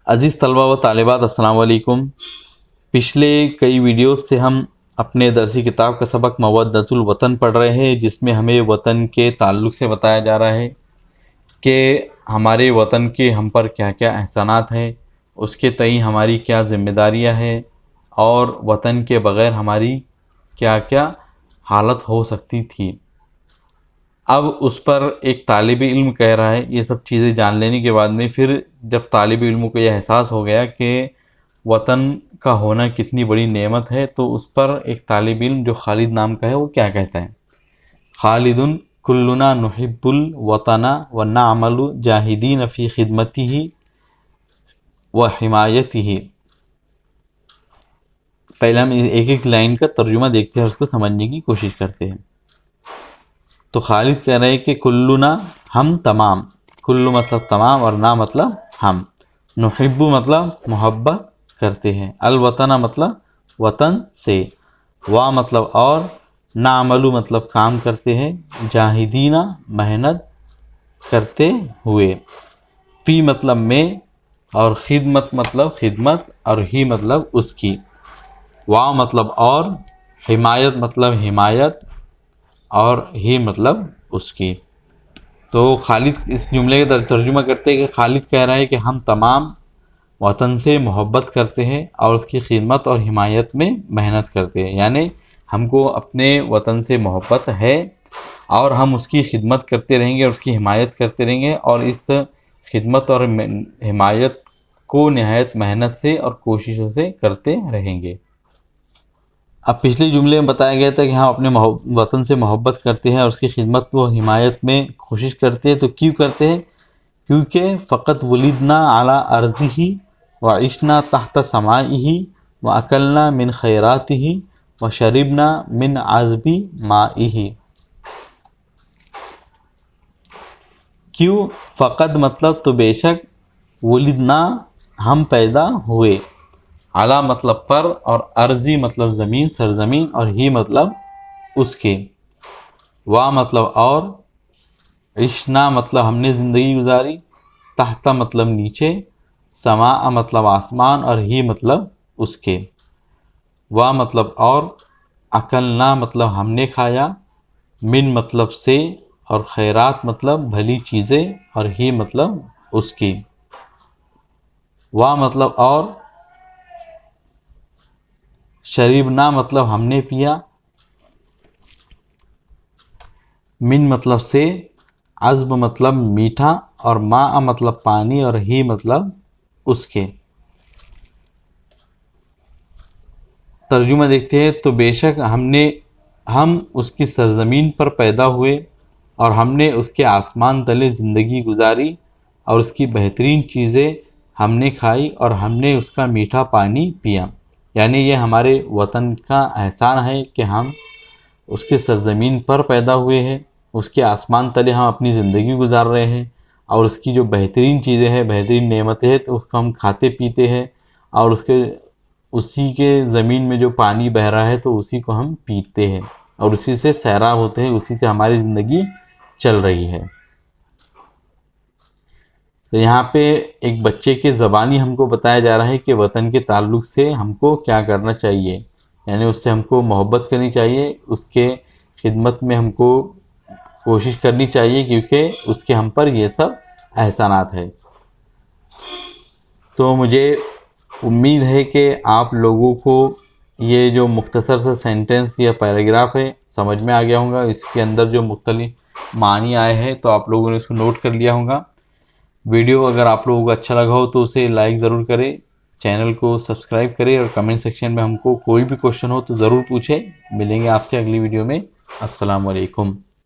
عزیز طلبہ و طالبات السلام علیکم۔ پچھلے کئی ویڈیوز سے ہم اپنے درسی کتاب کا سبق مودۃ الوطن پڑھ رہے ہیں، جس میں ہمیں وطن کے تعلق سے بتایا جا رہا ہے کہ ہمارے وطن کے ہم پر کیا کیا احسانات ہیں، اس کے تئیں ہماری کیا ذمہ داریاں ہیں، اور وطن کے بغیر ہماری کیا کیا حالت ہو سکتی تھی۔ اب اس پر ایک طالب علم کہہ رہا ہے، یہ سب چیزیں جان لینے کے بعد میں پھر جب طالب علم کو یہ احساس ہو گیا کہ وطن کا ہونا کتنی بڑی نعمت ہے، تو اس پر ایک طالب علم جو خالد نام کا ہے وہ کیا کہتا ہے؟ خالد کلنا نحب الوطن ونعمل جاہدین فی خدمتہ و حمایتہ۔ پہلے ہم ایک ایک لائن کا ترجمہ دیکھتے ہیں اور اس کو سمجھنے کی کوشش کرتے ہیں۔ تو خالد کہہ رہے ہیں کہ کلنا ہم تمام، کلو مطلب تمام اور نا مطلب ہم، نحب مطلب محبت کرتے ہیں، الوطن مطلب وطن سے، وا مطلب اور، نعمل مطلب کام کرتے ہیں، جاہدین محنت کرتے ہوئے، فی مطلب میں، اور خدمت مطلب خدمت، اور ہی مطلب اس کی، وا مطلب اور، حمایت مطلب حمایت، اور ہی مطلب اس کی۔ تو خالد اس جملے کا ترجمہ کرتے ہیں کہ خالد کہہ رہا ہے کہ ہم تمام وطن سے محبت کرتے ہیں اور اس کی خدمت اور حمایت میں محنت کرتے ہیں، یعنی ہم کو اپنے وطن سے محبت ہے اور ہم اس کی خدمت کرتے رہیں گے اور اس کی حمایت کرتے رہیں گے، اور اس خدمت اور حمایت کو نہایت محنت سے اور کوششوں سے کرتے رہیں گے۔ اب پچھلے جملے میں بتایا گیا تھا کہ ہم اپنے وطن سے محبت کرتے ہیں اور اس کی خدمت و حمایت میں کوشش کرتے ہیں۔ تو کیوں کرتے ہیں؟ کیونکہ فقط ولدنا علی ارضہ وعشنا تحت سمائہ واکلنا من خیراتہ وشربنا من عذب مائہ۔ کیوں؟ فقط مطلب تو بے شک، ولدنا ہم پیدا ہوئے، علی مطلب پر، اور ارضی مطلب زمین سرزمین، اور ہی مطلب اس کے، وا مطلب اور، عشنا مطلب ہم نے زندگی گزاری، تحت مطلب نیچے، سماع مطلب آسمان، اور ہی مطلب اس کے، وا مطلب اور، اکلنا مطلب ہم نے کھایا، من مطلب سے، اور خیرات مطلب بھلی چیزیں، اور ہی مطلب اس کی، وا مطلب اور، شریبنا مطلب ہم نے پیا، من مطلب سے، عذب مطلب میٹھا، اور ماء مطلب پانی، اور ہی مطلب اس کے۔ ترجمہ دیکھتے ہیں تو بے شک ہم اس کی سرزمین پر پیدا ہوئے اور ہم نے اس کے آسمان تلے زندگی گزاری، اور اس کی بہترین چیزیں ہم نے کھائی، اور ہم نے اس کا میٹھا پانی پیا، یعنی یہ ہمارے وطن کا احسان ہے کہ ہم اس کے سرزمین پر پیدا ہوئے ہیں، اس کے آسمان تلے ہم اپنی زندگی گزار رہے ہیں، اور اس کی جو بہترین چیزیں ہیں، بہترین نعمتیں ہیں، تو اس کو ہم کھاتے پیتے ہیں، اور اسی کے زمین میں جو پانی بہہ رہا ہے تو اسی کو ہم پیتے ہیں، اور اسی سے سیراب ہوتے ہیں، اسی سے ہماری زندگی چل رہی ہے۔ تو یہاں پہ ایک بچے کے زبانی ہم کو بتایا جا رہا ہے کہ وطن کے تعلق سے ہم کو کیا کرنا چاہیے، یعنی اس سے ہم کو محبت کرنی چاہیے، اس کے خدمت میں ہم کو کوشش کرنی چاہیے، کیونکہ اس کے ہم پر یہ سب احسانات ہیں۔ تو مجھے امید ہے کہ آپ لوگوں کو یہ جو مختصر سا سینٹنس یا پیراگراف ہے سمجھ میں آ گیا ہوگا، اس کے اندر جو مختلف معنی آئے ہیں تو آپ لوگوں نے اس کو نوٹ کر لیا ہوگا۔ ویڈیو اگر آپ لوگوں کو اچھا لگا ہو تو اسے لائک ضرور کریں، چینل کو سبسکرائب کریں، اور کمنٹ سیکشن میں ہم کو کوئی بھی کوشچن ہو تو ضرور پوچھیں۔ ملیں گے آپ سے اگلی ویڈیو میں۔ السلام علیکم۔